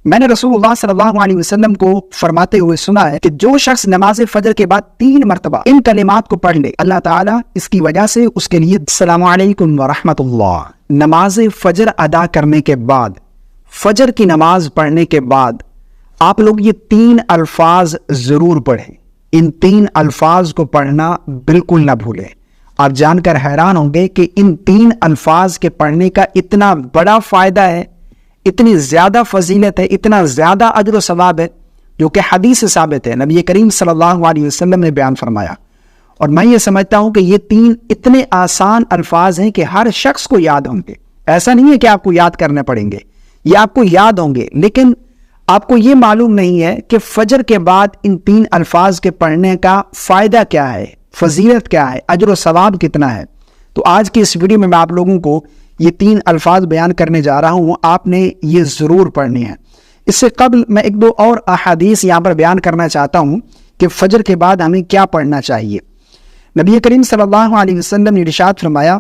میں نے رسول اللہ صلی اللہ علیہ وسلم کو فرماتے ہوئے سنا ہے کہ جو شخص نماز فجر کے بعد 3 مرتبہ ان کلمات کو پڑھ لے، اللہ تعالیٰ اس کی وجہ سے اس کے لیے السلام علیکم ورحمۃ اللہ، نماز فجر ادا کرنے کے بعد، فجر کی نماز پڑھنے کے بعد آپ لوگ یہ 3 الفاظ ضرور پڑھیں۔ ان 3 الفاظ کو پڑھنا بالکل نہ بھولیں۔ آپ جان کر حیران ہوں گے کہ ان 3 الفاظ کے پڑھنے کا اتنا بڑا فائدہ ہے، اتنی زیادہ فضیلت ہے، اتنا زیادہ اجر و ثواب ہے، جو کہ حدیث سے ثابت ہے، نبی کریم صلی اللہ علیہ وسلم نے بیان فرمایا۔ اور میں یہ سمجھتا ہوں کہ یہ 3 اتنے آسان الفاظ ہیں کہ ہر شخص کو یاد ہوں گے۔ ایسا نہیں ہے کہ آپ کو یاد کرنے پڑیں گے، یہ آپ کو یاد ہوں گے، لیکن آپ کو یہ معلوم نہیں ہے کہ فجر کے بعد ان 3 الفاظ کے پڑھنے کا فائدہ کیا ہے، فضیلت کیا ہے، اجر و ثواب کتنا ہے۔ تو آج کی اس ویڈیو میں میں آپ لوگوں کو یہ 3 الفاظ بیان کرنے جا رہا ہوں، آپ نے یہ ضرور پڑھنی ہے۔ اس سے قبل میں 1-2 اور احادیث یہاں پر بیان کرنا چاہتا ہوں کہ فجر کے بعد ہمیں کیا پڑھنا چاہیے۔ نبی کریم صلی اللہ علیہ وسلم نے ارشاد فرمایا،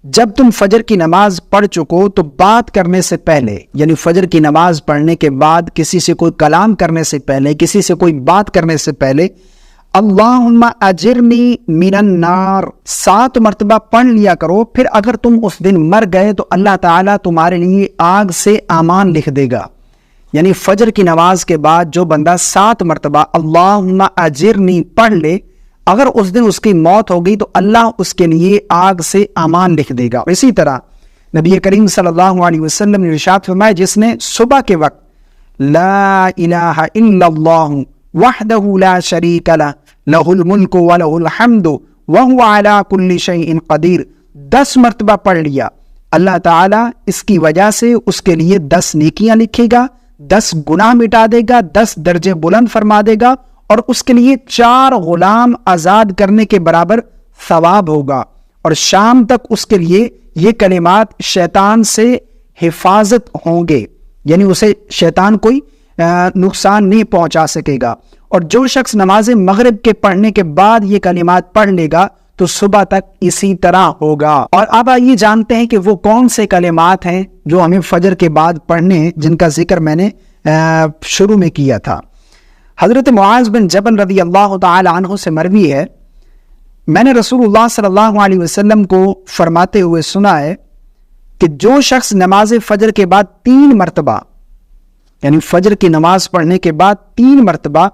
جب تم فجر کی نماز پڑھ چکو تو بات کرنے سے پہلے، یعنی فجر کی نماز پڑھنے کے بعد کسی سے کوئی کلام کرنے سے پہلے، کسی سے کوئی بات کرنے سے پہلے، اللہم اجرنی من النار 7 مرتبہ پڑھ لیا کرو۔ پھر اگر تم اس دن مر گئے تو اللہ تعالیٰ تمہارے لیے آگ سے امان لکھ دے گا۔ یعنی فجر کی نماز کے بعد جو بندہ 7 مرتبہ اللہم اجرنی پڑھ لے، اگر اس دن اس کی موت ہو گئی تو اللہ اس کے لیے آگ سے امان لکھ دے گا۔ اسی طرح نبی کریم صلی اللہ علیہ وسلم نے ارشاد فرمایا، جس نے صبح کے وقت لا الہ الا اللہ وحدہ لا شریک لہ لہ الملک ولہ الحمد وہو علی کل شیء قدیر 10 مرتبہ پڑھ لیا، اللہ تعالیٰ اس کی وجہ سے اس کے لیے 10 نیکیاں لکھے گا، 10 گناہ مٹا دے گا، 10 درجے بلند فرما دے گا، اور اس کے لیے 4 غلام آزاد کرنے کے برابر ثواب ہوگا۔ اور شام تک اس کے لیے یہ کلمات شیطان سے حفاظت ہوں گے، یعنی اسے شیطان کوئی نقصان نہیں پہنچا سکے گا۔ اور جو شخص نماز مغرب کے پڑھنے کے بعد یہ کلمات پڑھ لے گا تو صبح تک اسی طرح ہوگا۔ اور اب آئیے جانتے ہیں کہ وہ کون سے کلمات ہیں جو ہمیں فجر کے بعد پڑھنے ہیں، جن کا ذکر میں نے شروع میں کیا تھا۔ حضرت معاذ بن جبل رضی اللہ تعالی عنہ سے مروی ہے، میں نے رسول اللہ صلی اللہ علیہ وسلم کو فرماتے ہوئے سنا ہے کہ جو شخص نماز فجر کے بعد 3 مرتبہ، یعنی فجر کی نماز پڑھنے کے بعد 3 مرتبہ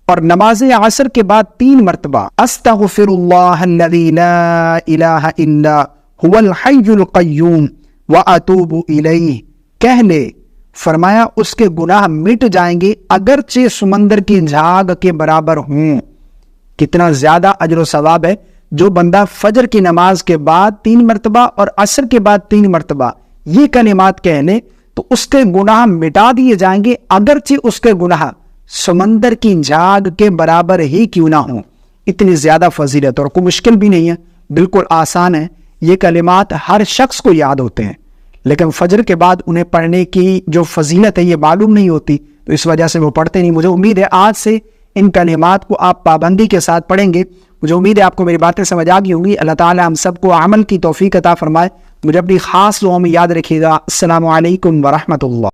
اور نماز عصر کے بعد 3 مرتبہ استغفر اللہ الذی لا الہ الا هو الحی القیوم واتوب الیہ کہہ لے، فرمایا اس کے گناہ مٹ جائیں گے اگرچہ سمندر کی جھاگ کے برابر ہوں۔ کتنا زیادہ اجر و ثواب ہے جو بندہ فجر کی نماز کے بعد 3 مرتبہ اور عصر کے بعد 3 مرتبہ یہ کلمات کہہ لے تو اس کے گناہ مٹا دیے جائیں گے، اگرچہ اس کے گناہ سمندر کی جھاگ کے برابر ہی کیوں نہ ہوں۔ اتنی زیادہ فضیلت، اور کوئی مشکل بھی نہیں ہے، بالکل آسان ہے۔ یہ کلمات ہر شخص کو یاد ہوتے ہیں، لیکن فجر کے بعد انہیں پڑھنے کی جو فضیلت ہے یہ معلوم نہیں ہوتی، تو اس وجہ سے وہ پڑھتے نہیں۔ مجھے امید ہے آج سے ان کلمات کو آپ پابندی کے ساتھ پڑھیں گے۔ مجھے امید ہے آپ کو میری باتیں سمجھ آ گئی ہوں گی۔ اللہ تعالی ہم سب کو عمل کی توفیق عطا فرمائے۔ مجھے اپنی خاص دعاؤں میں یاد رکھیے گا۔ السلام علیکم ورحمۃ اللہ۔